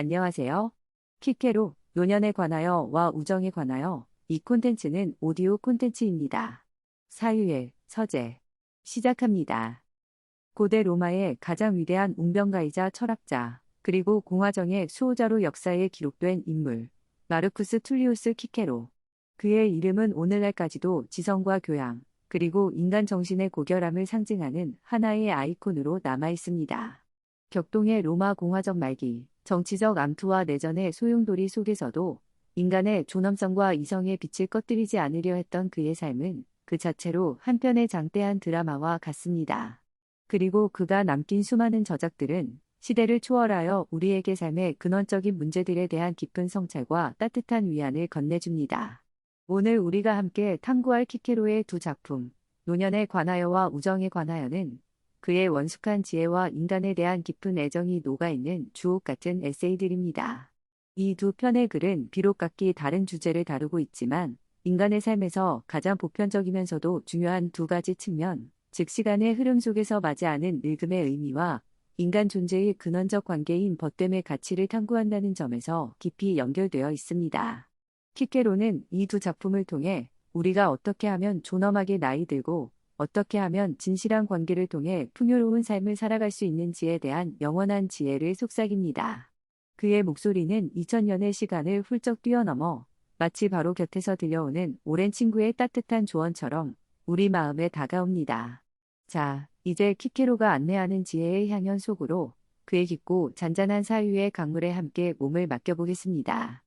안녕하세요. 키케로, 노년에 관하여와 우정에 관하여 이 콘텐츠는 오디오 콘텐츠입니다. 사유의 서재. 시작합니다. 고대 로마의 가장 위대한 웅변가이자 철학자, 그리고 공화정의 수호자로 역사에 기록된 인물, 마르쿠스 툴리우스 키케로. 그의 이름은 오늘날까지도 지성과 교양, 그리고 인간 정신의 고결함을 상징하는 하나의 아이콘으로 남아있습니다. 격동의 로마 공화정 말기, 정치적 암투와 내전의 소용돌이 속에서도 인간의 존엄성과 이성의 빛을 꺼뜨리지 않으려 했던 그의 삶은 그 자체로 한편의 장대한 드라마와 같습니다. 그리고 그가 남긴 수많은 저작들은 시대를 초월하여 우리에게 삶의 근원적인 문제들에 대한 깊은 성찰과 따뜻한 위안을 건네줍니다. 오늘 우리가 함께 탐구할 키케로의 두 작품, 노년에 관하여와 우정에 관하여는 그의 원숙한 지혜와 인간에 대한 깊은 애정이 녹아있는 주옥 같은 에세이들입니다. 이 두 편의 글은 비록 각기 다른 주제를 다루고 있지만 인간의 삶에서 가장 보편적이면서도 중요한 두 가지 측면, 즉 시간의 흐름 속에서 맞이하는 늙음의 의미와 인간 존재의 근원적 관계인 벗됨의 가치를 탐구한다는 점에서 깊이 연결되어 있습니다. 키케로는 이 두 작품을 통해 우리가 어떻게 하면 존엄하게 나이 들고 어떻게 하면 진실한 관계를 통해 풍요로운 삶을 살아갈 수 있는지에 대한 영원한 지혜를 속삭입니다. 그의 목소리는 2000년의 시간을 훌쩍 뛰어넘어 마치 바로 곁에서 들려오는 오랜 친구의 따뜻한 조언처럼 우리 마음에 다가옵니다. 자, 이제 키케로가 안내하는 지혜의 향연 속으로 그의 깊고 잔잔한 사유의 강물에 함께 몸을 맡겨보겠습니다.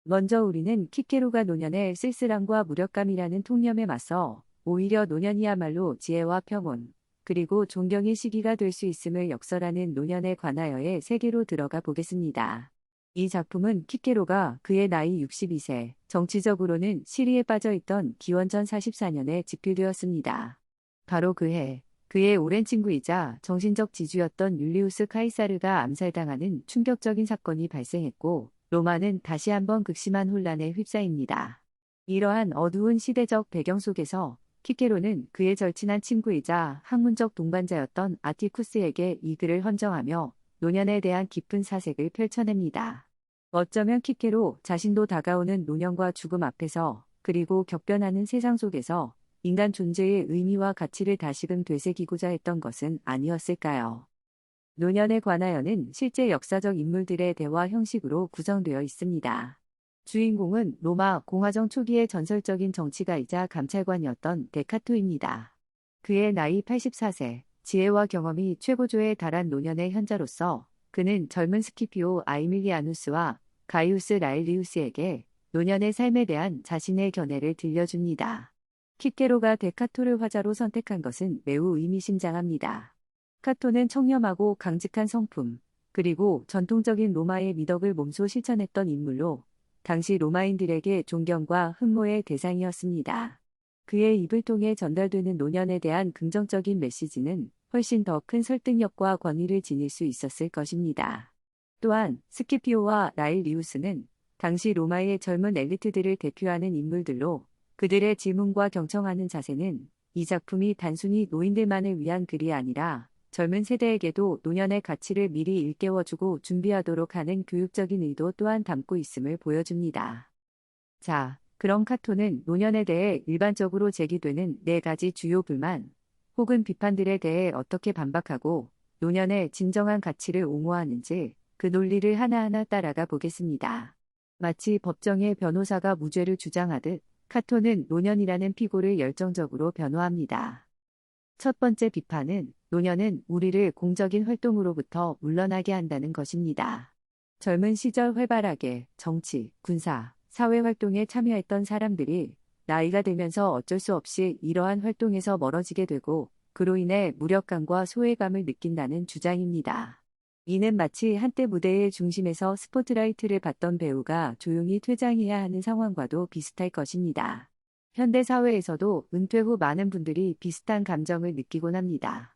먼저 우리는 키케로가 노년의 쓸쓸함과 무력감이라는 통념에 맞서 오히려 노년이야말로 지혜와 평온, 그리고 존경의 시기가 될 수 있음을 역설하는 노년에 관하여의 세계로 들어가 보겠습니다. 이 작품은 키케로가 그의 나이 62세, 정치적으로는 시리에 빠져있던 기원전 44년에 집필되었습니다. 바로 그의 오랜 친구이자 정신적 지주였던 율리우스 카이사르가 암살당하는 충격적인 사건이 발생했고, 로마는 다시 한번 극심한 혼란에 휩싸입니다. 이러한 어두운 시대적 배경 속에서 키케로는 그의 절친한 친구이자 학문적 동반자였던 아티쿠스에게 이 글을 헌정하며 노년에 대한 깊은 사색을 펼쳐냅니다. 어쩌면 키케로 자신도 다가오는 노년과 죽음 앞에서 그리고 격변하는 세상 속에서 인간 존재의 의미와 가치를 다시금 되새기고자 했던 것은 아니었을까요? 노년에 관하여는 실제 역사적 인물들의 대화 형식으로 구성되어 있습니다. 주인공은 로마 공화정 초기의 전설적인 정치가이자 감찰관이었던 데카토입니다. 그의 나이 84세, 지혜와 경험이 최고조에 달한 노년의 현자로서 그는 젊은 스키피오 아이밀리아누스와 가이우스 라일리우스에게 노년의 삶에 대한 자신의 견해를 들려줍니다. 키케로가 데카토를 화자로 선택한 것은 매우 의미심장합니다. 카토는 청렴하고 강직한 성품, 그리고 전통적인 로마의 미덕을 몸소 실천했던 인물로 당시 로마인들에게 존경과 흠모의 대상이었습니다. 그의 입을 통해 전달되는 노년에 대한 긍정적인 메시지는 훨씬 더 큰 설득력과 권위를 지닐 수 있었을 것입니다. 또한 스키피오와 라일리우스는 당시 로마의 젊은 엘리트들을 대표하는 인물들로 그들의 질문과 경청하는 자세는 이 작품이 단순히 노인들만을 위한 글이 아니라 젊은 세대에게도 노년의 가치를 미리 일깨워주고 준비하도록 하는 교육적인 의도 또한 담고 있음을 보여줍니다. 자, 그럼 카토는 노년에 대해 일반적으로 제기되는 4가지 주요 불만 혹은 비판들에 대해 어떻게 반박하고 노년의 진정한 가치를 옹호하는지 그 논리를 하나하나 따라가 보겠습니다. 마치 법정의 변호사가 무죄를 주장하듯 카토는 노년이라는 피고를 열정적으로 변호합니다. 첫 번째 비판은 노년은 우리를 공적인 활동으로부터 물러나게 한다는 것입니다. 젊은 시절 활발하게 정치, 군사, 사회활동에 참여했던 사람들이 나이가 들면서 어쩔 수 없이 이러한 활동에서 멀어지게 되고 그로 인해 무력감과 소외감을 느낀다는 주장입니다. 이는 마치 한때 무대의 중심에서 스포트라이트를 받던 배우가 조용히 퇴장해야 하는 상황과도 비슷할 것입니다. 현대 사회에서도 은퇴 후 많은 분들이 비슷한 감정을 느끼곤 합니다.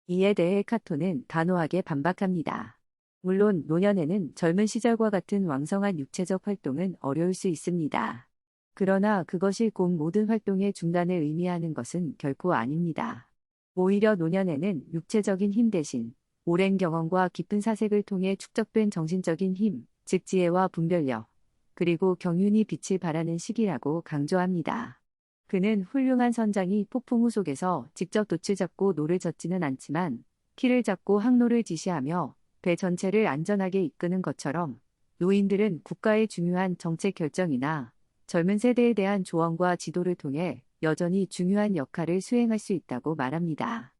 이에 대해 카토는 단호하게 반박합니다. 물론 노년에는 젊은 시절과 같은 왕성한 육체적 활동은 어려울 수 있습니다. 그러나 그것이 곧 모든 활동의 중단을 의미하는 것은 결코 아닙니다. 오히려 노년에는 육체적인 힘 대신 오랜 경험과 깊은 사색을 통해 축적된 정신적인 힘, 즉 지혜와 분별력, 그리고 경륜이 빛을 발하는 시기라고 강조합니다. 그는 훌륭한 선장이 폭풍우 속에서 직접 돛을 잡고 노를 젓지는 않지만 키를 잡고 항로를 지시하며 배 전체를 안전하게 이끄는 것처럼 노인들은 국가의 중요한 정책 결정이나 젊은 세대에 대한 조언과 지도를 통해 여전히 중요한 역할을 수행할 수 있다고 말합니다.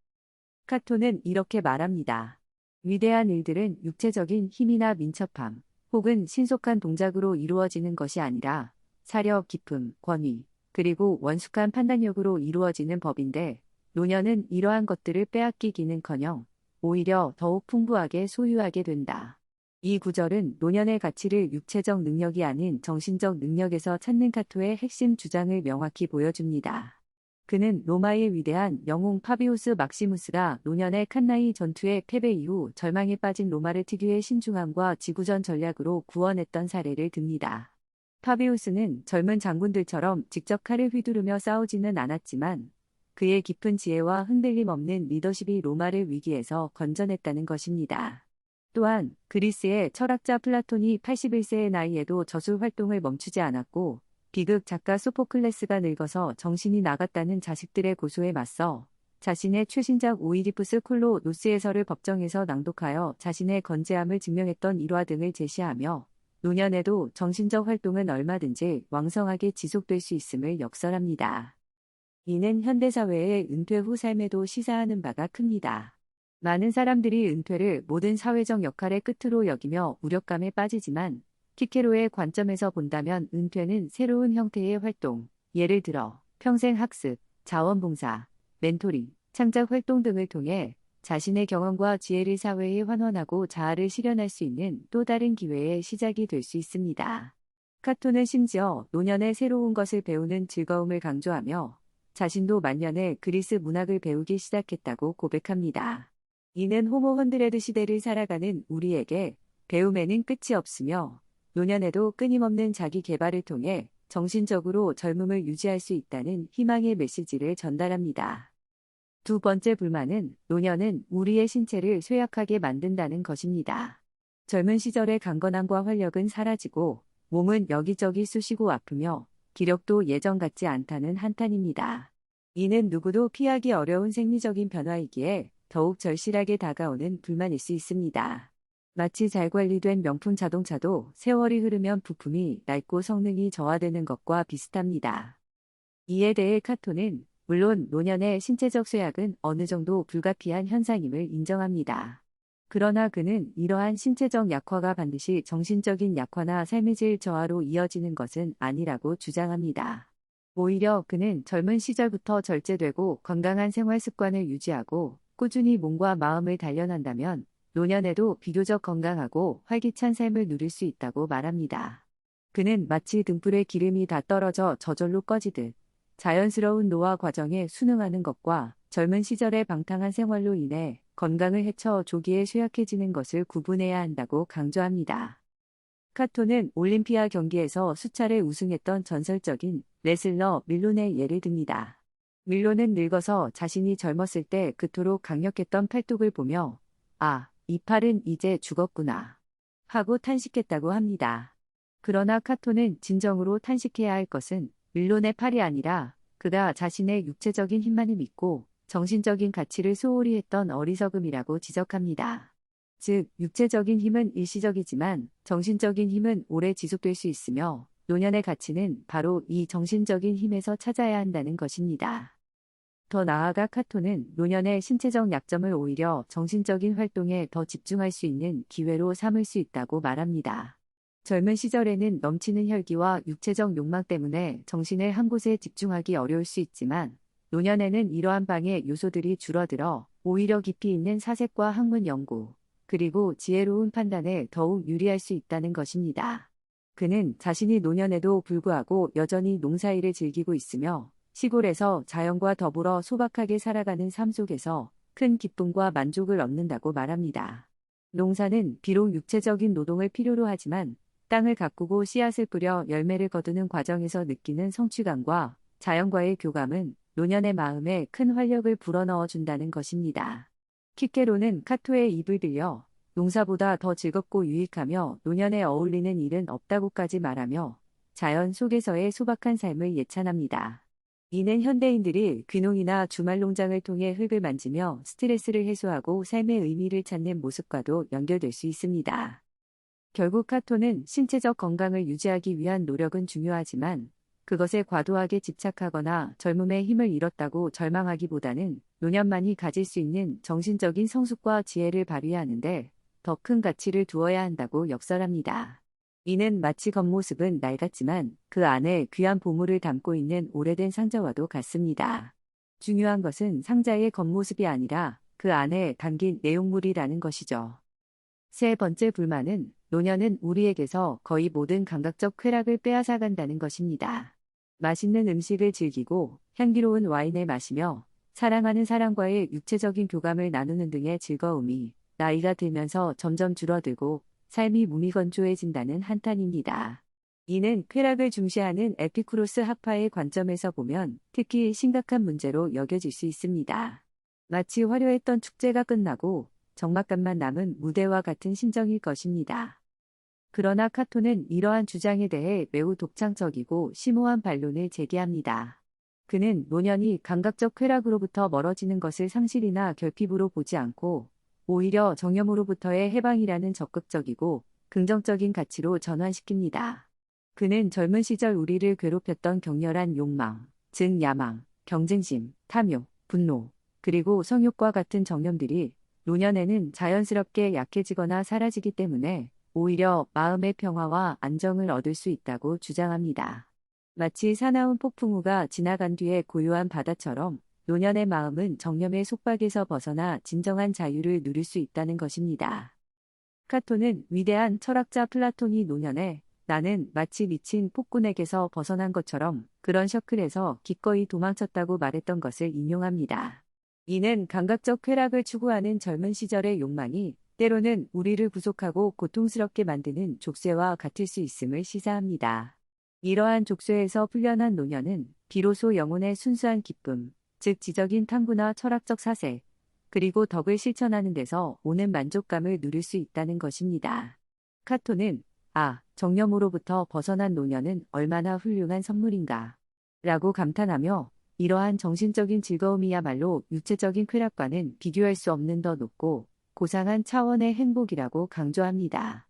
카토는 이렇게 말합니다. 위대한 일들은 육체적인 힘이나 민첩함, 혹은 신속한 동작으로 이루어지는 것이 아니라 사려 깊음, 권위, 그리고 원숙한 판단력으로 이루어지는 법인데 노년은 이러한 것들을 빼앗기기는커녕 오히려 더욱 풍부하게 소유하게 된다. 이 구절은 노년의 가치를 육체적 능력이 아닌 정신적 능력에서 찾는 카토의 핵심 주장을 명확히 보여줍니다. 그는 로마의 위대한 영웅 파비우스 막시무스가 노년의 칸나이 전투의 패배 이후 절망에 빠진 로마를 특유의 신중함과 지구전 전략으로 구원했던 사례를 듭니다. 파비우스는 젊은 장군들처럼 직접 칼을 휘두르며 싸우지는 않았지만 그의 깊은 지혜와 흔들림 없는 리더십이 로마를 위기에서 건져냈다는 것입니다. 또한 그리스의 철학자 플라톤이 81세의 나이에도 저술 활동을 멈추지 않았고 비극 작가 소포클레스가 늙어서 정신이 나갔다는 자식들의 고소에 맞서 자신의 최신작 오이디푸스 콜로노스에서를 법정에서 낭독하여 자신의 건재함을 증명했던 일화 등을 제시하며 노년에도 정신적 활동은 얼마든지 왕성하게 지속될 수 있음을 역설합니다. 이는 현대사회의 은퇴 후 삶에도 시사하는 바가 큽니다. 많은 사람들이 은퇴를 모든 사회적 역할의 끝으로 여기며 무력감에 빠지지만 키케로의 관점에서 본다면 은퇴는 새로운 형태의 활동, 예를 들어 평생 학습, 자원봉사, 멘토링, 창작 활동 등을 통해 자신의 경험과 지혜를 사회에 환원하고 자아를 실현할 수 있는 또 다른 기회의 시작이 될 수 있습니다. 카토는 심지어 노년의 새로운 것을 배우는 즐거움을 강조하며 자신도 만년에 그리스 문학을 배우기 시작했다고 고백합니다. 이는 호모 헌드레드 시대를 살아가는 우리에게 배움에는 끝이 없으며 노년에도 끊임없는 자기 개발을 통해 정신적으로 젊음을 유지할 수 있다는 희망의 메시지를 전달합니다. 두 번째 불만은 노년은 우리의 신체를 쇠약하게 만든다는 것입니다. 젊은 시절의 강건함과 활력은 사라지고 몸은 여기저기 쑤시고 아프며 기력도 예전 같지 않다는 한탄입니다. 이는 누구도 피하기 어려운 생리적인 변화이기에 더욱 절실하게 다가오는 불만일 수 있습니다. 마치 잘 관리된 명품 자동차도 세월이 흐르면 부품이 낡고 성능이 저하되는 것과 비슷합니다. 이에 대해 카토는 물론 노년의 신체적 쇠약은 어느 정도 불가피한 현상임을 인정합니다. 그러나 그는 이러한 신체적 약화가 반드시 정신적인 약화나 삶의 질 저하로 이어지는 것은 아니라고 주장합니다. 오히려 그는 젊은 시절부터 절제되고 건강한 생활 습관을 유지하고 꾸준히 몸과 마음을 단련한다면 노년에도 비교적 건강하고 활기찬 삶을 누릴 수 있다고 말합니다. 그는 마치 등불의 기름이 다 떨어져 저절로 꺼지듯 자연스러운 노화 과정에 순응하는 것과 젊은 시절의 방탕한 생활로 인해 건강을 해쳐 조기에 쇠약해지는 것을 구분해야 한다고 강조합니다. 카토는 올림피아 경기에서 수차례 우승했던 전설적인 레슬러 밀론의 예를 듭니다. 밀론은 늙어서 자신이 젊었을 때 그토록 강력했던 팔뚝을 보며 아, 이 팔은 이제 죽었구나 하고 탄식했다고 합니다. 그러나 카토는 진정으로 탄식해야 할 것은 밀론의 팔이 아니라 그가 자신의 육체적인 힘만을 믿고 정신적인 가치를 소홀히 했던 어리석음이라고 지적합니다. 즉, 육체적인 힘은 일시적이지만 정신적인 힘은 오래 지속될 수 있으며 노년의 가치는 바로 이 정신적인 힘에서 찾아야 한다는 것입니다. 더 나아가 카토는 노년의 신체적 약점을 오히려 정신적인 활동에 더 집중할 수 있는 기회로 삼을 수 있다고 말합니다. 젊은 시절에는 넘치는 혈기와 육체적 욕망 때문에 정신을 한 곳에 집중하기 어려울 수 있지만 노년에는 이러한 방해 요소들이 줄어들어 오히려 깊이 있는 사색과 학문 연구, 그리고 지혜로운 판단에 더욱 유리할 수 있다는 것입니다. 그는 자신이 노년에도 불구하고 여전히 농사일을 즐기고 있으며 시골에서 자연과 더불어 소박하게 살아가는 삶 속에서 큰 기쁨과 만족을 얻는다고 말합니다. 농사는 비록 육체적인 노동을 필요로 하지만 땅을 가꾸고 씨앗을 뿌려 열매를 거두는 과정에서 느끼는 성취감과 자연과의 교감은 노년의 마음에 큰 활력을 불어넣어 준다는 것입니다. 키케로는 카토의 입을 들여 농사보다 더 즐겁고 유익하며 노년에 어울리는 일은 없다고까지 말하며 자연 속에서의 소박한 삶을 예찬합니다. 이는 현대인들이 귀농이나 주말 농장을 통해 흙을 만지며 스트레스를 해소하고 삶의 의미를 찾는 모습과도 연결될 수 있습니다. 결국 카토는 신체적 건강을 유지하기 위한 노력은 중요하지만 그것에 과도하게 집착하거나 젊음의 힘을 잃었다고 절망하기보다는 노년만이 가질 수 있는 정신적인 성숙과 지혜를 발휘하는데 더 큰 가치를 두어야 한다고 역설합니다. 이는 마치 겉모습은 낡았지만 그 안에 귀한 보물을 담고 있는 오래된 상자와도 같습니다. 중요한 것은 상자의 겉모습이 아니라 그 안에 담긴 내용물이라는 것이죠. 세 번째 불만은 노년은 우리에게서 거의 모든 감각적 쾌락을 빼앗아간다는 것입니다. 맛있는 음식을 즐기고 향기로운 와인을 마시며 사랑하는 사람과의 육체적인 교감을 나누는 등의 즐거움이 나이가 들면서 점점 줄어들고 삶이 무미건조해진다는 한탄입니다. 이는 쾌락을 중시하는 에피쿠로스 학파의 관점에서 보면 특히 심각한 문제로 여겨질 수 있습니다. 마치 화려했던 축제가 끝나고 적막감만 남은 무대와 같은 심정일 것입니다. 그러나 카토는 이러한 주장에 대해 매우 독창적이고 심오한 반론을 제기합니다. 그는 노년이 감각적 쾌락으로부터 멀어지는 것을 상실이나 결핍으로 보지 않고 오히려 정념으로부터의 해방이라는 적극적이고 긍정적인 가치로 전환시킵니다. 그는 젊은 시절 우리를 괴롭혔던 격렬한 욕망, 즉 야망, 경쟁심, 탐욕, 분노, 그리고 성욕과 같은 정념들이 노년에는 자연스럽게 약해지거나 사라지기 때문에 오히려 마음의 평화와 안정을 얻을 수 있다고 주장합니다. 마치 사나운 폭풍우가 지나간 뒤에 고요한 바다처럼 노년의 마음은 정념의 속박에서 벗어나 진정한 자유를 누릴 수 있다는 것입니다. 카토는 위대한 철학자 플라톤이 노년에 나는 마치 미친 폭군에게서 벗어난 것처럼 그런 셔클에서 기꺼이 도망쳤다고 말했던 것을 인용합니다. 이는 감각적 쾌락을 추구하는 젊은 시절의 욕망이 때로는 우리를 구속하고 고통스럽게 만드는 족쇄와 같을 수 있음을 시사합니다. 이러한 족쇄에서 풀려난 노년은 비로소 영혼의 순수한 기쁨, 즉 지적인 탐구나 철학적 사색, 그리고 덕을 실천하는 데서 오는 만족감을 누릴 수 있다는 것입니다. 카토는 정념으로부터 벗어난 노년은 얼마나 훌륭한 선물인가 라고 감탄하며 이러한 정신적인 즐거움이야말로 육체적인 쾌락과는 비교할 수 없는 더 높고 고상한 차원의 행복이라고 강조합니다.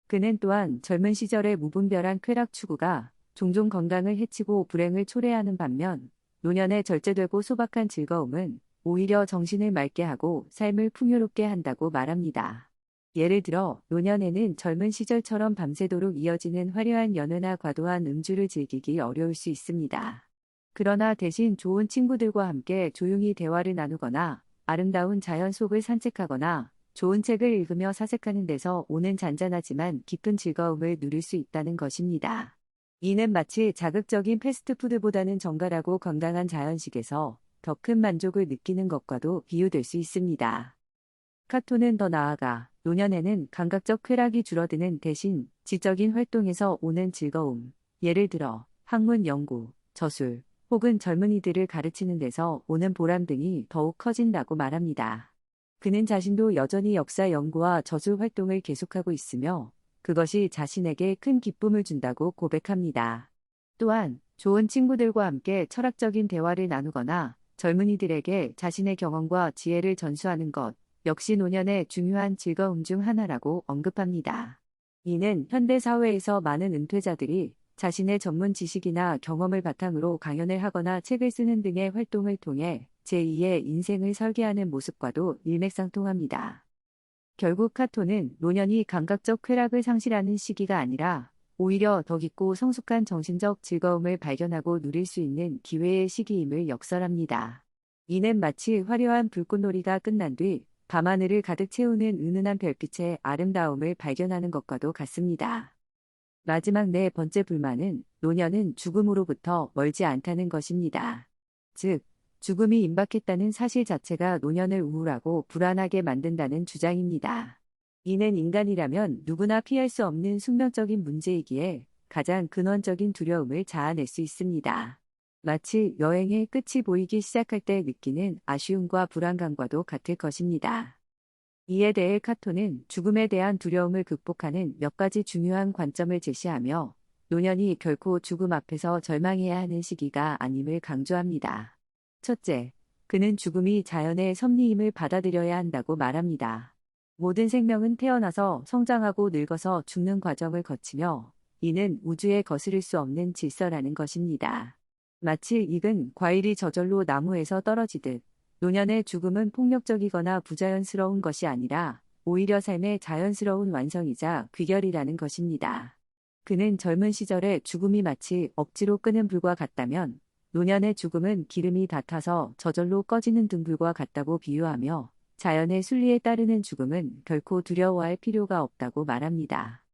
그는 또한 젊은 시절의 무분별한 쾌락 추구가 종종 건강을 해치고 불행을 초래하는 반면 노년에 절제되고 소박한 즐거움은 오히려 정신을 맑게 하고 삶을 풍요롭게 한다고 말합니다. 예를 들어 노년에는 젊은 시절처럼 밤새도록 이어지는 화려한 연회나 과도한 음주를 즐기기 어려울 수 있습니다. 그러나 대신 좋은 친구들과 함께 조용히 대화를 나누거나 아름다운 자연 속을 산책하거나 좋은 책을 읽으며 사색하는 데서 오는 잔잔하지만 깊은 즐거움을 누릴 수 있다는 것입니다. 이는 마치 자극적인 패스트푸드보다는 정갈하고 건강한 자연식에서 더 큰 만족을 느끼는 것과도 비유될 수 있습니다. 카토는 더 나아가 노년에는 감각적 쾌락이 줄어드는 대신 지적인 활동에서 오는 즐거움, 예를 들어 학문 연구, 저술, 혹은 젊은이들을 가르치는 데서 오는 보람 등이 더욱 커진다고 말합니다. 그는 자신도 여전히 역사 연구와 저술 활동을 계속하고 있으며 그것이 자신에게 큰 기쁨을 준다고 고백합니다. 또한 좋은 친구들과 함께 철학적인 대화를 나누거나 젊은이들에게 자신의 경험과 지혜를 전수하는 것 역시 노년의 중요한 즐거움 중 하나라고 언급합니다. 이는 현대 사회에서 많은 은퇴자들이 자신의 전문 지식이나 경험을 바탕으로 강연을 하거나 책을 쓰는 등의 활동을 통해 제2의 인생을 설계하는 모습과도 일맥상통합니다. 결국 카토는 노년이 감각적 쾌락을 상실하는 시기가 아니라 오히려 더 깊고 성숙한 정신적 즐거움을 발견하고 누릴 수 있는 기회의 시기임을 역설합니다. 이는 마치 화려한 불꽃놀이가 끝난 뒤 밤하늘을 가득 채우는 은은한 별빛의 아름다움을 발견하는 것과도 같습니다. 마지막 네 번째 불만은 노년은 죽음으로부터 멀지 않다는 것입니다. 즉, 죽음이 임박했다는 사실 자체가 노년을 우울하고 불안하게 만든다는 주장입니다. 이는 인간이라면 누구나 피할 수 없는 숙명적인 문제이기에 가장 근원적인 두려움을 자아낼 수 있습니다. 마치 여행의 끝이 보이기 시작할 때 느끼는 아쉬움과 불안감과도 같을 것입니다. 이에 대해 카토는 죽음에 대한 두려움을 극복하는 몇 가지 중요한 관점을 제시하며 노년이 결코 죽음 앞에서 절망해야 하는 시기가 아님을 강조합니다. 첫째, 그는 죽음이 자연의 섭리임을 받아들여야 한다고 말합니다. 모든 생명은 태어나서 성장하고 늙어서 죽는 과정을 거치며 이는 우주에 거스를 수 없는 질서라는 것입니다. 마치 익은 과일이 저절로 나무에서 떨어지듯 노년의 죽음은 폭력적이거나 부자연스러운 것이 아니라 오히려 삶의 자연스러운 완성이자 귀결이라는 것입니다. 그는 젊은 시절의 죽음이 마치 억지로 끄는 불과 같다면 노년의 죽음은 기름이 다 타서 저절로 꺼지는 등불과 같다고 비유하며 자연의 순리에 따르는 죽음은 결코 두려워할 필요가 없다고 말합니다.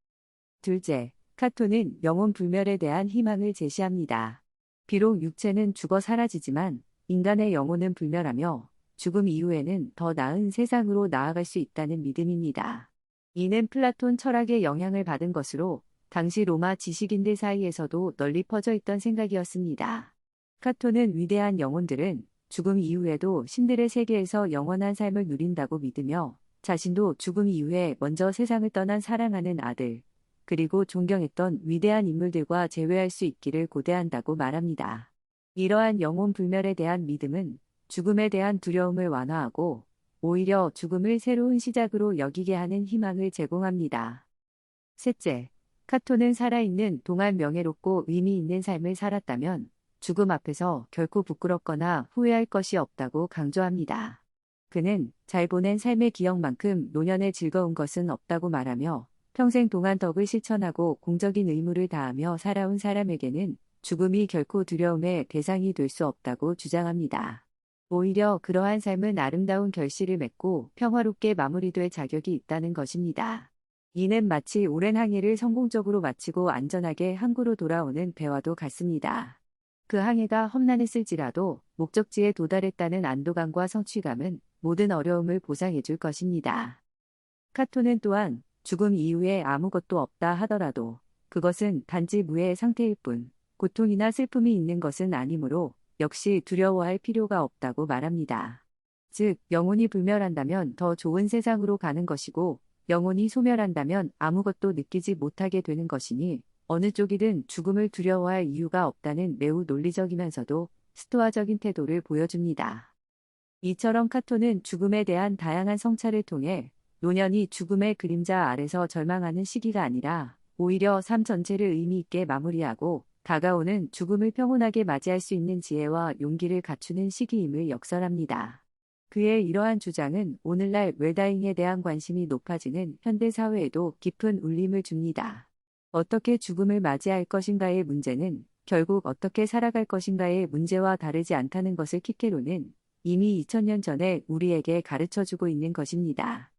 둘째, 카토는 영혼 불멸에 대한 희망을 제시합니다. 비록 육체는 죽어 사라지지만 인간의 영혼은 불멸하며 죽음 이후에는 더 나은 세상으로 나아갈 수 있다는 믿음입니다. 이는 플라톤 철학의 영향을 받은 것으로 당시 로마 지식인들 사이에서도 널리 퍼져 있던 생각이었습니다. 카토는 위대한 영혼들은 죽음 이후에도 신들의 세계에서 영원한 삶을 누린다고 믿으며 자신도 죽음 이후에 먼저 세상을 떠난 사랑하는 아들, 그리고 존경했던 위대한 인물들과 재회할 수 있기를 고대한다고 말합니다. 이러한 영혼 불멸에 대한 믿음은 죽음에 대한 두려움을 완화하고 오히려 죽음을 새로운 시작으로 여기게 하는 희망을 제공합니다. 셋째, 카토는 살아있는 동안 명예롭고 의미 있는 삶을 살았다면 죽음 앞에서 결코 부끄럽거나 후회할 것이 없다고 강조합니다. 그는 잘 보낸 삶의 기억만큼 노년의 즐거운 것은 없다고 말하며 평생 동안 덕을 실천하고 공적인 의무를 다하며 살아온 사람에게는 죽음이 결코 두려움의 대상이 될 수 없다고 주장합니다. 오히려 그러한 삶은 아름다운 결실을 맺고 평화롭게 마무리될 자격이 있다는 것입니다. 이는 마치 오랜 항해를 성공적으로 마치고 안전하게 항구로 돌아오는 배와도 같습니다. 그 항해가 험난했을지라도 목적지에 도달했다는 안도감과 성취감은 모든 어려움을 보상해 줄 것입니다. 카토는 또한 죽음 이후에 아무것도 없다 하더라도 그것은 단지 무의 상태일 뿐 고통이나 슬픔이 있는 것은 아니므로 역시 두려워할 필요가 없다고 말합니다. 즉, 영혼이 불멸한다면 더 좋은 세상으로 가는 것이고 영혼이 소멸한다면 아무것도 느끼지 못하게 되는 것이니 어느 쪽이든 죽음을 두려워할 이유가 없다는 매우 논리적이면서도 스토아적인 태도를 보여줍니다. 이처럼 카토는 죽음에 대한 다양한 성찰을 통해 노년이 죽음의 그림자 아래서 절망하는 시기가 아니라 오히려 삶 전체를 의미 있게 마무리하고 다가오는 죽음을 평온하게 맞이할 수 있는 지혜와 용기를 갖추는 시기임을 역설합니다. 그의 이러한 주장은 오늘날 웰다잉에 대한 관심이 높아지는 현대 사회에도 깊은 울림을 줍니다. 어떻게 죽음을 맞이할 것인가의 문제는 결국 어떻게 살아갈 것인가의 문제와 다르지 않다는 것을 키케로는 이미 2000년 전에 우리에게 가르쳐주고 있는 것입니다.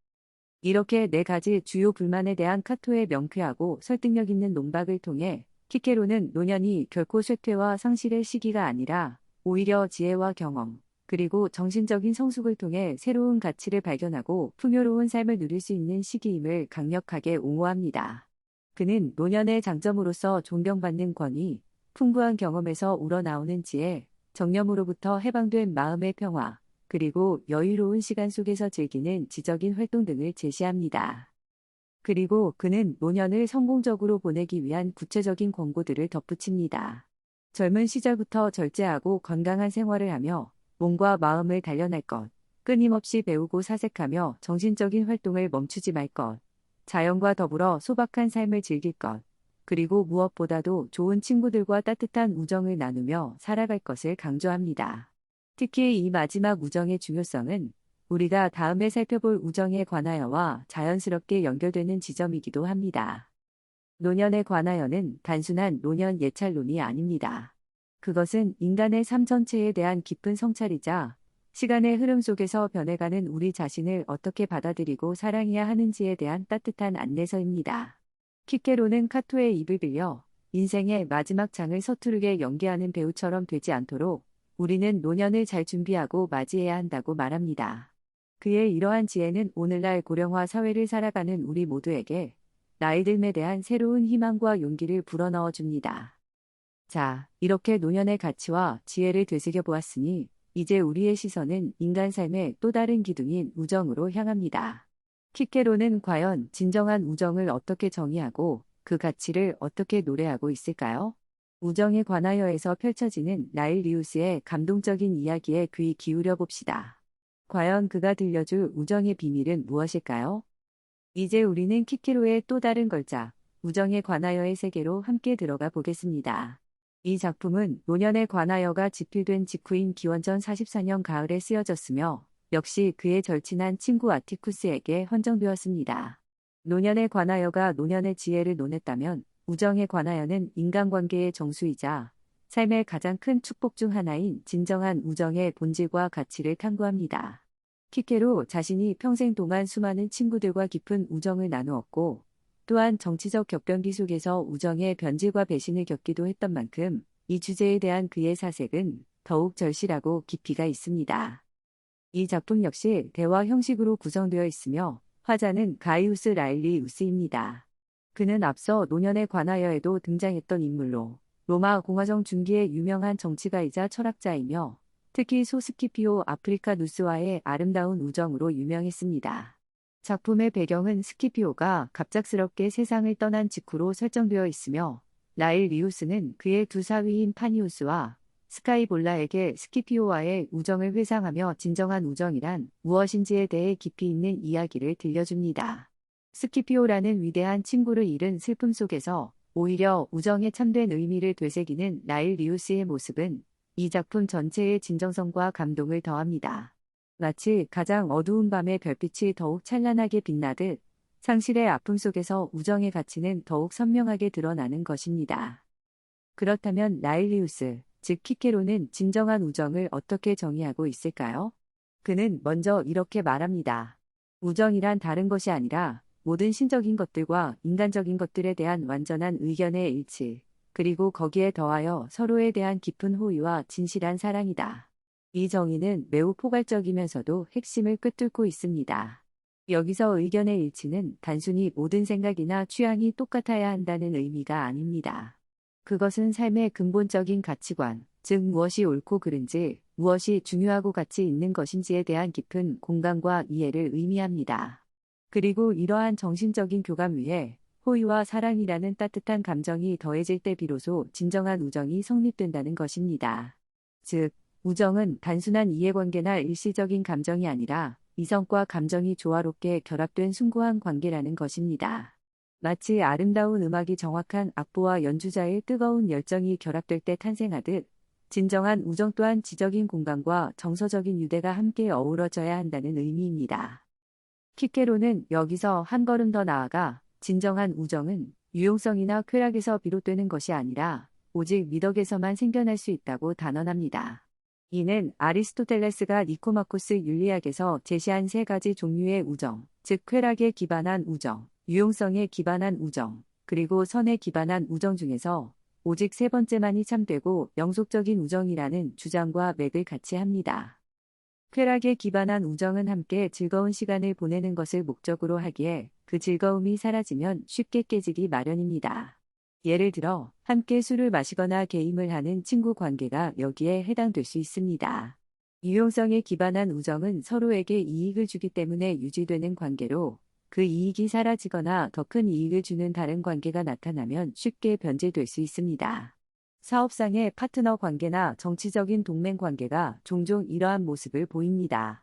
이렇게 네 가지 주요 불만에 대한 카토의 명쾌하고 설득력 있는 논박을 통해 키케로는 노년이 결코 쇠퇴와 상실의 시기가 아니라 오히려 지혜와 경험, 그리고 정신적인 성숙을 통해 새로운 가치를 발견하고 풍요로운 삶을 누릴 수 있는 시기임을 강력하게 옹호합니다. 그는 노년의 장점으로서 존경받는 권위, 풍부한 경험에서 우러나오는 지혜, 정념으로부터 해방된 마음의 평화, 그리고 여유로운 시간 속에서 즐기는 지적인 활동 등을 제시합니다. 그리고 그는 노년을 성공적으로 보내기 위한 구체적인 권고들을 덧붙입니다. 젊은 시절부터 절제하고 건강한 생활을 하며 몸과 마음을 단련할 것, 끊임없이 배우고 사색하며 정신적인 활동을 멈추지 말 것, 자연과 더불어 소박한 삶을 즐길 것, 그리고 무엇보다도 좋은 친구들과 따뜻한 우정을 나누며 살아갈 것을 강조합니다. 특히 이 마지막 우정의 중요성은 우리가 다음에 살펴볼 우정에 관하여와 자연스럽게 연결되는 지점이기도 합니다. 노년에 관하여는 단순한 노년 예찰론이 아닙니다. 그것은 인간의 삶 전체에 대한 깊은 성찰이자 시간의 흐름 속에서 변해가는 우리 자신을 어떻게 받아들이고 사랑해야 하는지에 대한 따뜻한 안내서입니다. 키케로는 카토의 입을 빌려 인생의 마지막 장을 서투르게 연기하는 배우처럼 되지 않도록 우리는 노년을 잘 준비하고 맞이해야 한다고 말합니다. 그의 이러한 지혜는 오늘날 고령화 사회를 살아가는 우리 모두에게 나이 듦에 대한 새로운 희망과 용기를 불어넣어 줍니다. 자, 이렇게 노년의 가치와 지혜를 되새겨 보았으니 이제 우리의 시선은 인간 삶의 또 다른 기둥인 우정으로 향합니다. 키케로는 과연 진정한 우정을 어떻게 정의하고 그 가치를 어떻게 노래하고 있을까요? 우정에 관하여에서 펼쳐지는 나일 리우스의 감동적인 이야기에 귀 기울여 봅시다. 과연 그가 들려줄 우정의 비밀은 무엇일까요? 이제 우리는 키케로의 또 다른 걸작, 우정에 관하여의 세계로 함께 들어가 보겠습니다. 이 작품은 노년에 관하여가 집필된 직후인 기원전 44년 가을에 쓰여졌으며 역시 그의 절친한 친구 아티쿠스에게 헌정되었습니다. 노년에 관하여가 노년의 지혜를 논했다면 우정에 관하여는 인간관계의 정수이자 삶의 가장 큰 축복 중 하나인 진정한 우정의 본질과 가치를 탐구합니다. 키케로 자신이 평생 동안 수많은 친구들과 깊은 우정을 나누었고 또한 정치적 격변기 속에서 우정의 변질과 배신을 겪기도 했던 만큼 이 주제에 대한 그의 사색은 더욱 절실하고 깊이가 있습니다. 이 작품 역시 대화 형식으로 구성되어 있으며 화자는 가이우스 라일리우스입니다. 그는 앞서 노년에 관하여에도 등장했던 인물로 로마 공화정 중기의 유명한 정치가이자 철학자이며 특히 소스키피오 아프리카누스와의 아름다운 우정으로 유명했습니다. 작품의 배경은 스키피오가 갑작스럽게 세상을 떠난 직후로 설정되어 있으며 라일리우스는 그의 두 사위인 파니우스와 스카이볼라에게 스키피오와의 우정을 회상하며 진정한 우정이란 무엇인지에 대해 깊이 있는 이야기를 들려줍니다. 스키피오라는 위대한 친구를 잃은 슬픔 속에서 오히려 우정의 참된 의미를 되새기는 라일리우스의 모습은 이 작품 전체의 진정성과 감동을 더합니다. 마치 가장 어두운 밤의 별빛이 더욱 찬란하게 빛나듯 상실의 아픔 속에서 우정의 가치는 더욱 선명하게 드러나는 것입니다. 그렇다면 라일리우스, 즉 키케로는 진정한 우정을 어떻게 정의하고 있을까요? 그는 먼저 이렇게 말합니다. 우정이란 다른 것이 아니라 모든 신적인 것들과 인간적인 것들에 대한 완전한 의견의 일치, 그리고 거기에 더하여 서로에 대한 깊은 호의와 진실한 사랑이다. 이 정의는 매우 포괄적이면서도 핵심을 꿰뚫고 있습니다. 여기서 의견의 일치는 단순히 모든 생각이나 취향이 똑같아야 한다는 의미가 아닙니다. 그것은 삶의 근본적인 가치관, 즉 무엇이 옳고 그른지, 무엇이 중요하고 가치 있는 것인지에 대한 깊은 공감과 이해를 의미합니다. 그리고 이러한 정신적인 교감 위에 호의와 사랑이라는 따뜻한 감정이 더해질 때 비로소 진정한 우정이 성립된다는 것입니다. 즉, 우정은 단순한 이해관계나 일시적인 감정이 아니라 이성과 감정이 조화롭게 결합된 숭고한 관계라는 것입니다. 마치 아름다운 음악이 정확한 악보와 연주자의 뜨거운 열정이 결합될 때 탄생하듯 진정한 우정 또한 지적인 공간과 정서적인 유대가 함께 어우러져야 한다는 의미입니다. 키케로는 여기서 한 걸음 더 나아가 진정한 우정은 유용성이나 쾌락에서 비롯되는 것이 아니라 오직 미덕에서만 생겨날 수 있다고 단언합니다. 이는 아리스토텔레스가 니코마코스 윤리학에서 제시한 세 가지 종류의 우정, 즉 쾌락에 기반한 우정, 유용성에 기반한 우정, 그리고 선에 기반한 우정 중에서 오직 세 번째만이 참되고 영속적인 우정이라는 주장과 맥을 같이 합니다. 쾌락에 기반한 우정은 함께 즐거운 시간을 보내는 것을 목적으로 하기에 그 즐거움이 사라지면 쉽게 깨지기 마련입니다. 예를 들어 함께 술을 마시거나 게임을 하는 친구 관계가 여기에 해당될 수 있습니다. 유용성에 기반한 우정은 서로에게 이익을 주기 때문에 유지되는 관계로 그 이익이 사라지거나 더 큰 이익을 주는 다른 관계가 나타나면 쉽게 변질될 수 있습니다. 사업상의 파트너 관계나 정치적인 동맹 관계가 종종 이러한 모습을 보입니다.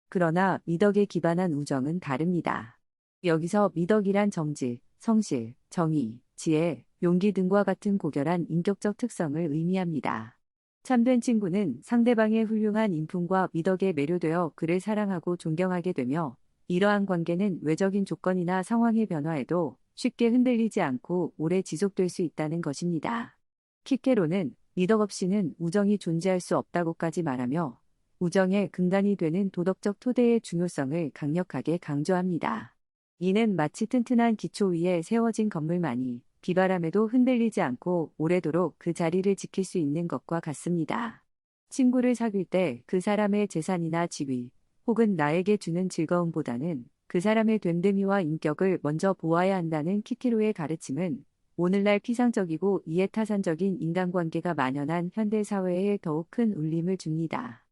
그러나 미덕에 기반한 우정은 다릅니다. 여기서 미덕이란 정직, 성실, 정의, 지혜, 용기 등과 같은 고결한 인격적 특성을 의미합니다. 참된 친구는 상대방의 훌륭한 인품과 미덕에 매료되어 그를 사랑하고 존경하게 되며 이러한 관계는 외적인 조건이나 상황의 변화에도 쉽게 흔들리지 않고 오래 지속될 수 있다는 것입니다. 키케로는 미덕 없이는 우정이 존재할 수 없다고까지 말하며 우정의 근간이 되는 도덕적 토대의 중요성을 강력하게 강조합니다. 이는 마치 튼튼한 기초 위에 세워진 건물만이 비바람에도 흔들리지 않고 오래도록 그 자리를 지킬 수 있는 것과 같습니다. 친구를 사귈 때 그 사람의 재산이나 지위, 혹은 나에게 주는 즐거움보다는 그 사람의 됨됨이와 인격을 먼저 보아야 한다는 키케로의 가르침은 오늘날 피상적이고 이해타산적인 인간관계가 만연한 현대사회에 더욱 큰 울림을 줍니다.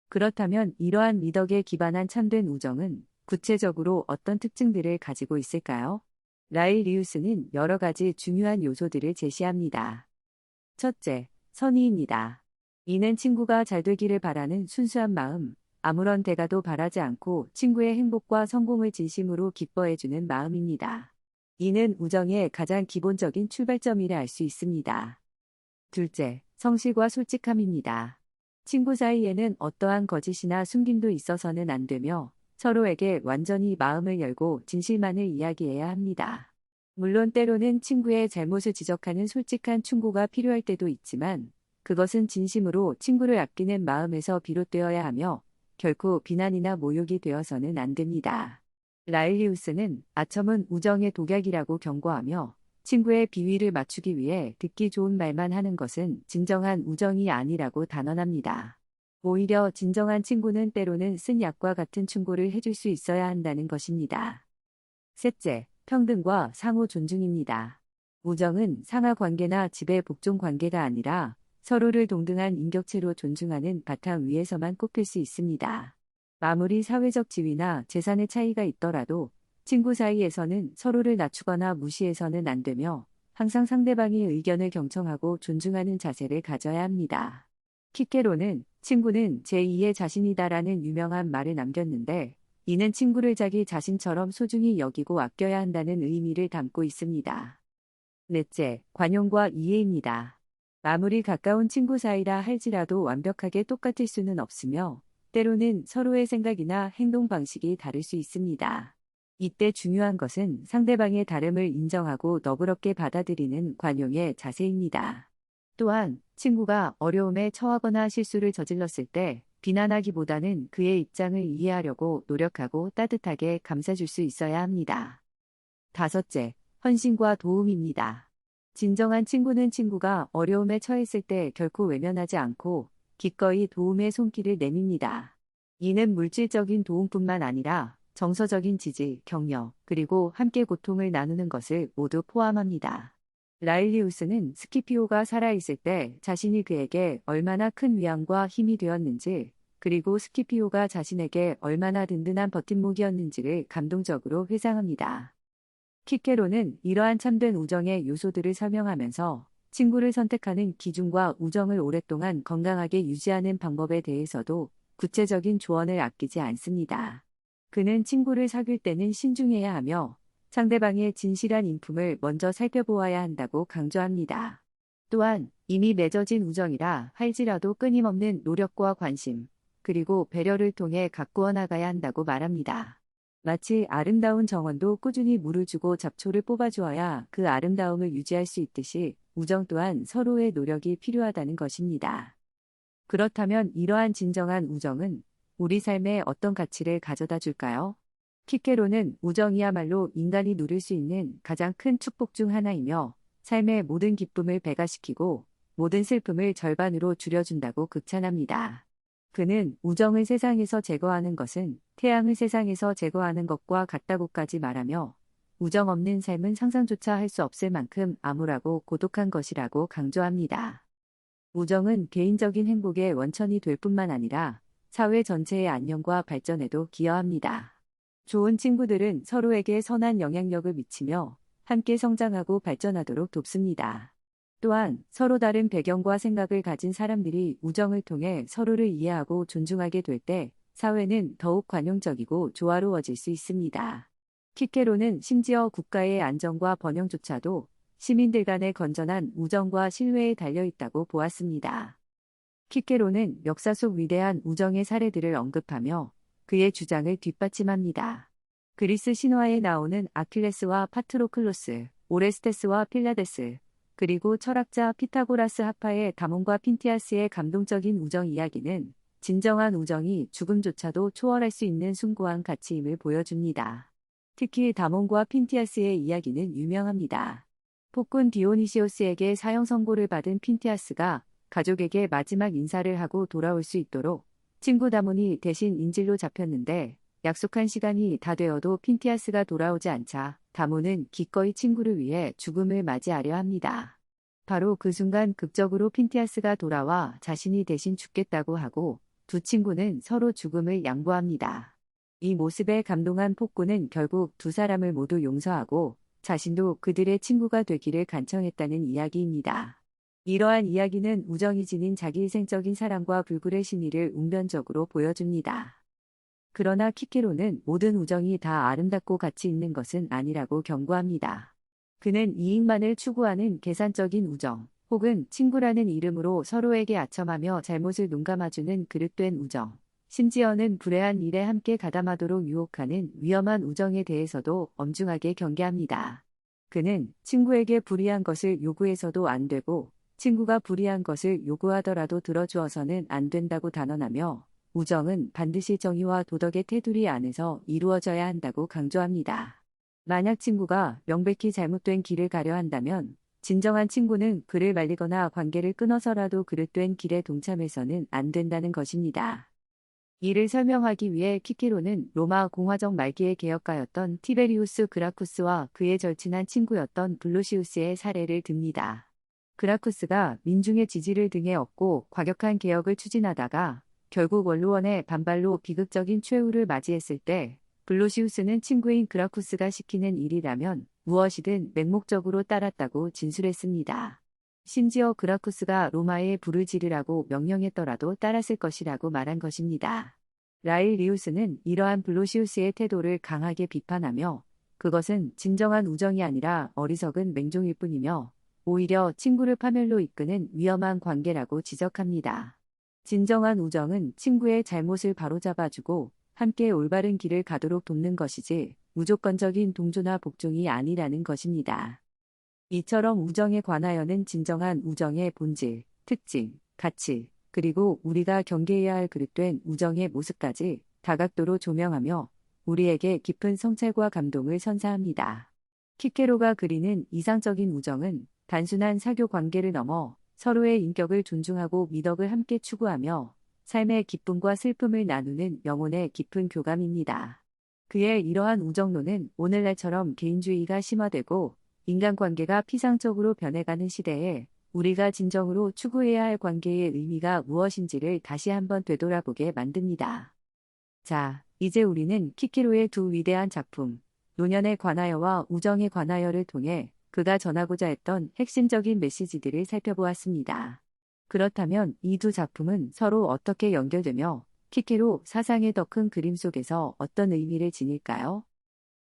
그렇다면 이러한 미덕에 기반한 참된 우정은 구체적으로 어떤 특징들을 가지고 있을까요? 라일리우스는 여러 가지 중요한 요소들을 제시합니다. 첫째, 선의입니다. 이는 친구가 잘 되기를 바라는 순수한 마음, 아무런 대가도 바라지 않고 친구의 행복과 성공을 진심으로 기뻐해주는 마음입니다. 이는 우정의 가장 기본적인 출발점이라 할 수 있습니다. 둘째, 성실과 솔직함입니다. 친구 사이에는 어떠한 거짓이나 숨김도 있어서는 안 되며 서로에게 완전히 마음을 열고 진실만을 이야기해야 합니다. 물론 때로는 친구의 잘못을 지적하는 솔직한 충고가 필요할 때도 있지만 그것은 진심으로 친구를 아끼는 마음에서 비롯되어야 하며 결코 비난이나 모욕이 되어서는 안 됩니다. 라일리우스는 아첨은 우정의 독약이라고 경고하며 친구의 비위를 맞추기 위해 듣기 좋은 말만 하는 것은 진정한 우정이 아니라고 단언합니다. 오히려 진정한 친구는 때로는 쓴 약과 같은 충고를 해줄 수 있어야 한다는 것입니다. 셋째, 평등과 상호 존중입니다. 우정은 상하 관계나 지배 복종 관계가 아니라 서로를 동등한 인격체로 존중하는 바탕 위에서만 꼽힐 수 있습니다. 아무리 사회적 지위나 재산의 차이가 있더라도 친구 사이에서는 서로를 낮추거나 무시해서는 안 되며 항상 상대방의 의견을 경청하고 존중하는 자세를 가져야 합니다. 키케로는 친구는 제2의 자신이다라는 유명한 말을 남겼는데 이는 친구를 자기 자신처럼 소중히 여기고 아껴야 한다는 의미를 담고 있습니다. 넷째, 관용과 이해입니다. 아무리 가까운 친구 사이라 할지라도 완벽하게 똑같을 수는 없으며 때로는 서로의 생각이나 행동 방식이 다를 수 있습니다. 이때 중요한 것은 상대방의 다름을 인정하고 너그럽게 받아들이는 관용의 자세입니다. 또한 친구가 어려움에 처하거나 실수를 저질렀을 때 비난하기보다는 그의 입장을 이해하려고 노력하고 따뜻하게 감싸줄 수 있어야 합니다. 다섯째, 헌신과 도움입니다. 진정한 친구는 친구가 어려움에 처했을 때 결코 외면하지 않고 기꺼이 도움의 손길을 내밉니다. 이는 물질적인 도움뿐만 아니라 정서적인 지지, 격려, 그리고 함께 고통을 나누는 것을 모두 포함합니다. 라일리우스는 스키피오가 살아있을 때 자신이 그에게 얼마나 큰 위안과 힘이 되었는지, 그리고 스키피오가 자신에게 얼마나 든든한 버팀목이었는지를 감동적으로 회상합니다. 키케로는 이러한 참된 우정의 요소들을 설명하면서 친구를 선택하는 기준과 우정을 오랫동안 건강하게 유지하는 방법에 대해서도 구체적인 조언을 아끼지 않습니다. 그는 친구를 사귈 때는 신중해야 하며 상대방의 진실한 인품을 먼저 살펴보아야 한다고 강조합니다. 또한 이미 맺어진 우정이라 할지라도 끊임없는 노력과 관심, 그리고 배려를 통해 가꾸어 나가야 한다고 말합니다. 마치 아름다운 정원도 꾸준히 물을 주고 잡초를 뽑아주어야 그 아름다움을 유지할 수 있듯이 우정 또한 서로의 노력이 필요하다는 것입니다. 그렇다면 이러한 진정한 우정은 우리 삶에 어떤 가치를 가져다 줄까요? 키케로는 우정이야말로 인간이 누릴 수 있는 가장 큰 축복 중 하나이며 삶의 모든 기쁨을 배가시키고 모든 슬픔을 절반으로 줄여준다고 극찬합니다. 그는 우정을 세상에서 제거하는 것은 태양을 세상에서 제거하는 것과 같다고까지 말하며 우정 없는 삶은 상상조차 할 수 없을 만큼 암울하고 고독한 것이라고 강조합니다. 우정은 개인적인 행복의 원천이 될 뿐만 아니라 사회 전체의 안녕과 발전에도 기여합니다. 좋은 친구들은 서로에게 선한 영향력을 미치며 함께 성장하고 발전하도록 돕습니다. 또한 서로 다른 배경과 생각을 가진 사람들이 우정을 통해 서로를 이해하고 존중하게 될 때 사회는 더욱 관용적이고 조화로워질 수 있습니다. 키케로는 심지어 국가의 안정과 번영조차도 시민들 간의 건전한 우정과 신뢰에 달려있다고 보았습니다. 키케로는 역사 속 위대한 우정의 사례들을 언급하며 그의 주장을 뒷받침합니다. 그리스 신화에 나오는 아킬레스와 파트로클로스, 오레스테스와 필라데스, 그리고 철학자 피타고라스 학파의 다몬과 핀티아스의 감동적인 우정 이야기는 진정한 우정이 죽음조차도 초월할 수 있는 숭고한 가치임을 보여줍니다. 특히 다몬과 핀티아스의 이야기는 유명합니다. 폭군 디오니시오스에게 사형 선고를 받은 핀티아스가 가족에게 마지막 인사를 하고 돌아올 수 있도록 친구 다몬이 대신 인질로 잡혔는데 약속한 시간이 다 되어도 핀티아스가 돌아오지 않자 다모는 기꺼이 친구를 위해 죽음을 맞이하려 합니다. 바로 그 순간 극적으로 핀티아스가 돌아와 자신이 대신 죽겠다고 하고 두 친구는 서로 죽음을 양보합니다. 이 모습에 감동한 폭군은 결국 두 사람을 모두 용서하고 자신도 그들의 친구가 되기를 간청했다는 이야기입니다. 이러한 이야기는 우정이 지닌 자기희생적인 사랑과 불굴의 신의를 웅변적으로 보여줍니다. 그러나 키케로는 모든 우정이 다 아름답고 가치 있는 것은 아니라고 경고합니다. 그는 이익만을 추구하는 계산적인 우정, 혹은 친구라는 이름으로 서로에게 아첨하며 잘못을 눈감아주는 그릇된 우정, 심지어는 불행한 일에 함께 가담하도록 유혹하는 위험한 우정에 대해서도 엄중하게 경계합니다. 그는 친구에게 불이한 것을 요구해서도 안 되고 친구가 불이한 것을 요구하더라도 들어주어서는 안 된다고 단언하며 우정은 반드시 정의와 도덕의 테두리 안에서 이루어져야 한다고 강조합니다. 만약 친구가 명백히 잘못된 길을 가려 한다면 진정한 친구는 그를 말리거나 관계를 끊어서라도 그릇된 길에 동참해서는 안 된다는 것입니다. 이를 설명하기 위해 키케로는 로마 공화정 말기의 개혁가였던 티베리우스 그라쿠스와 그의 절친한 친구였던 블루시우스의 사례를 듭니다. 그라쿠스가 민중의 지지를 등에 업고 과격한 개혁을 추진하다가 결국 원로원의 반발로 비극적인 최후를 맞이했을 때 블루시우스는 친구인 그라쿠스가 시키는 일이라면 무엇이든 맹목적으로 따랐다고 진술했습니다. 심지어 그라쿠스가 로마에 불을 지르라고 명령했더라도 따랐을 것이라고 말한 것입니다. 라일리우스는 이러한 블루시우스의 태도를 강하게 비판하며 그것은 진정한 우정이 아니라 어리석은 맹종일 뿐이며 오히려 친구를 파멸로 이끄는 위험한 관계라고 지적합니다. 진정한 우정은 친구의 잘못을 바로잡아주고 함께 올바른 길을 가도록 돕는 것이지 무조건적인 동조나 복종이 아니라는 것입니다. 이처럼 우정에 관하여는 진정한 우정의 본질, 특징, 가치, 그리고 우리가 경계해야 할 그릇된 우정의 모습까지 다각도로 조명하며 우리에게 깊은 성찰과 감동을 선사합니다. 키케로가 그리는 이상적인 우정은 단순한 사교 관계를 넘어 서로의 인격을 존중하고 미덕을 함께 추구하며 삶의 기쁨과 슬픔을 나누는 영혼의 깊은 교감입니다. 그의 이러한 우정론은 오늘날처럼 개인주의가 심화되고 인간관계가 피상적으로 변해가는 시대에 우리가 진정으로 추구해야 할 관계의 의미가 무엇인지를 다시 한번 되돌아보게 만듭니다. 자, 이제 우리는 키케로의 두 위대한 작품, 노년에 관하여와 우정에 관하여를 통해 그가 전하고자 했던 핵심적인 메시지들을 살펴보았습니다. 그렇다면 이 두 작품은 서로 어떻게 연결되며 키케로 사상의 더 큰 그림 속에서 어떤 의미를 지닐까요?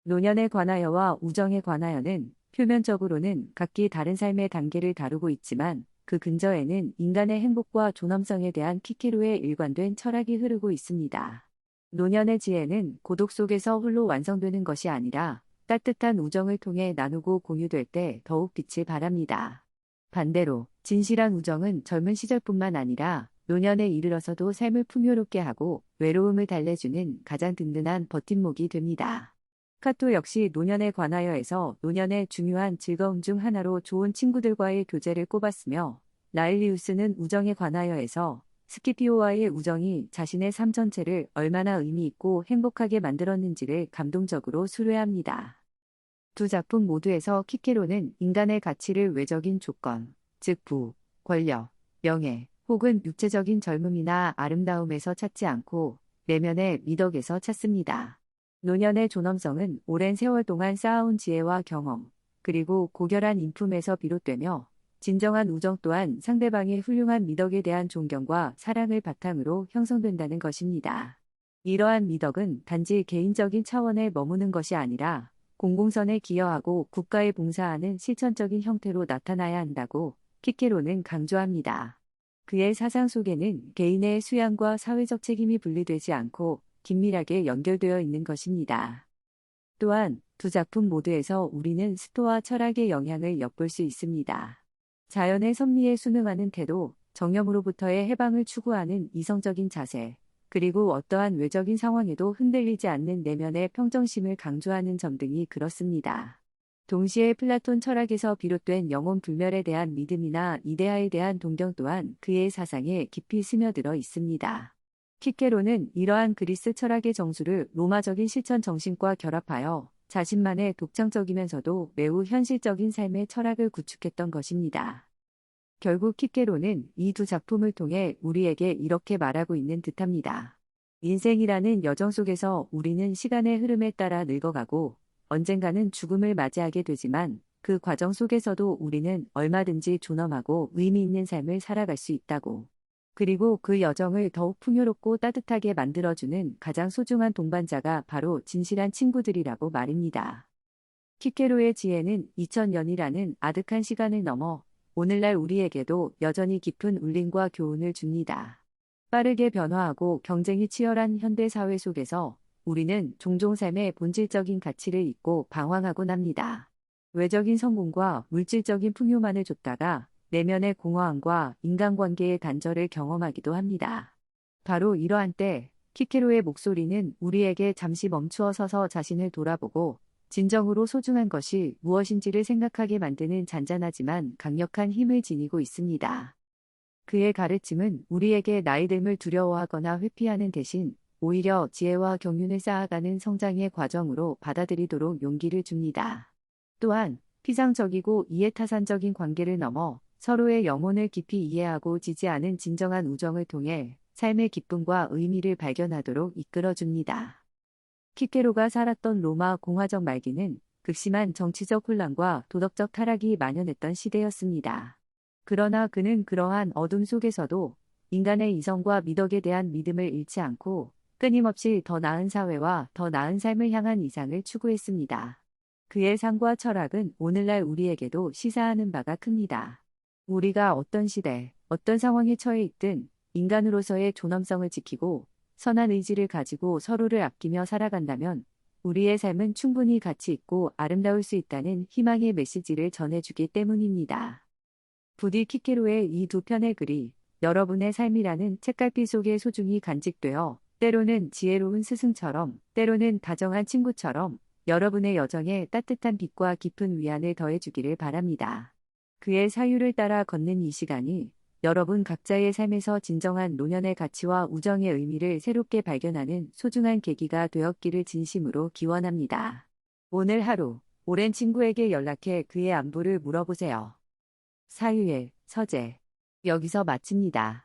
노년에 관하여와 우정에 관하여는 표면적으로는 각기 다른 삶의 단계를 다루고 있지만 그 근저에는 인간의 행복과 존엄성에 대한 키케로의 일관된 철학이 흐르고 있습니다. 노년의 지혜는 고독 속에서 홀로 완성되는 것이 아니라 따뜻한 우정을 통해 나누고 공유될 때 더욱 빛을 발합니다. 반대로 진실한 우정은 젊은 시절뿐만 아니라 노년에 이르러서도 삶을 풍요롭게 하고 외로움을 달래주는 가장 든든한 버팀목이 됩니다. 카토 역시 노년에 관하여에서 노년의 중요한 즐거움 중 하나로 좋은 친구들과의 교제를 꼽았으며 라일리우스는 우정에 관하여에서 스키피오와의 우정이 자신의 삶 전체를 얼마나 의미 있고 행복하게 만들었는지를 감동적으로 수료합니다. 두 작품 모두에서 키케로는 인간의 가치를 외적인 조건, 즉 부, 권력, 명예, 혹은 육체적인 젊음이나 아름다움에서 찾지 않고 내면의 미덕에서 찾습니다. 노년의 존엄성은 오랜 세월 동안 쌓아온 지혜와 경험, 그리고 고결한 인품에서 비롯되며 진정한 우정 또한 상대방의 훌륭한 미덕에 대한 존경과 사랑을 바탕으로 형성된다는 것입니다. 이러한 미덕은 단지 개인적인 차원에 머무는 것이 아니라 공공선에 기여하고 국가에 봉사하는 실천적인 형태로 나타나야 한다고 키케로는 강조합니다. 그의 사상 속에는 개인의 수양과 사회적 책임이 분리되지 않고 긴밀하게 연결되어 있는 것입니다. 또한 두 작품 모두에서 우리는 스토아 철학의 영향을 엿볼 수 있습니다. 자연의 섭리에 순응하는 태도, 정념으로부터의 해방을 추구하는 이성적인 자세, 그리고 어떠한 외적인 상황에도 흔들리지 않는 내면의 평정심을 강조하는 점 등이 그렇습니다. 동시에 플라톤 철학에서 비롯된 영혼 불멸에 대한 믿음이나 이데아에 대한 동경 또한 그의 사상에 깊이 스며들어 있습니다. 키케로는 이러한 그리스 철학의 정수를 로마적인 실천 정신과 결합하여 자신만의 독창적이면서도 매우 현실적인 삶의 철학을 구축했던 것입니다. 결국 키케로는 이 두 작품을 통해 우리에게 이렇게 말하고 있는 듯합니다. 인생이라는 여정 속에서 우리는 시간의 흐름에 따라 늙어가고 언젠가는 죽음을 맞이하게 되지만 그 과정 속에서도 우리는 얼마든지 존엄하고 의미 있는 삶을 살아갈 수 있다고. 그리고 그 여정을 더욱 풍요롭고 따뜻하게 만들어주는 가장 소중한 동반자가 바로 진실한 친구들이라고 말입니다. 키케로의 지혜는 2000년이라는 아득한 시간을 넘어 오늘날 우리에게도 여전히 깊은 울림과 교훈을 줍니다. 빠르게 변화하고 경쟁이 치열한 현대 사회 속에서 우리는 종종 삶의 본질적인 가치를 잊고 방황하곤 합니다. 외적인 성공과 물질적인 풍요만을 쫓다가 내면의 공허함과 인간관계의 단절을 경험하기도 합니다. 바로 이러한 때 키케로의 목소리는 우리에게 잠시 멈추어 서서 자신을 돌아보고 진정으로 소중한 것이 무엇인지를 생각하게 만드는 잔잔하지만 강력한 힘을 지니고 있습니다. 그의 가르침은 우리에게 나이 듦을 두려워하거나 회피하는 대신 오히려 지혜와 경륜을 쌓아가는 성장의 과정으로 받아들이도록 용기를 줍니다. 또한 피상적이고 이해타산적인 관계를 넘어 서로의 영혼을 깊이 이해하고 지지하는 진정한 우정을 통해 삶의 기쁨과 의미를 발견하도록 이끌어줍니다. 키케로가 살았던 로마 공화정 말기는 극심한 정치적 혼란과 도덕적 타락이 만연했던 시대였습니다. 그러나 그는 그러한 어둠 속에서도 인간의 이성과 미덕에 대한 믿음을 잃지 않고 끊임없이 더 나은 사회와 더 나은 삶을 향한 이상을 추구했습니다. 그의 삶과 철학은 오늘날 우리에게도 시사하는 바가 큽니다. 우리가 어떤 시대, 어떤 상황에 처해 있든 인간으로서의 존엄성을 지키고 선한 의지를 가지고 서로를 아끼며 살아간다면 우리의 삶은 충분히 가치 있고 아름다울 수 있다는 희망의 메시지를 전해주기 때문입니다. 부디 키케로의 이 두 편의 글이 여러분의 삶이라는 책갈피 속에 소중히 간직되어 때로는 지혜로운 스승처럼 때로는 다정한 친구처럼 여러분의 여정에 따뜻한 빛과 깊은 위안을 더해주기를 바랍니다. 그의 사유를 따라 걷는 이 시간이 여러분 각자의 삶에서 진정한 노년의 가치와 우정의 의미를 새롭게 발견하는 소중한 계기가 되었기를 진심으로 기원합니다. 오늘 하루 오랜 친구에게 연락해 그의 안부를 물어보세요. 사유의 서재. 여기서 마칩니다.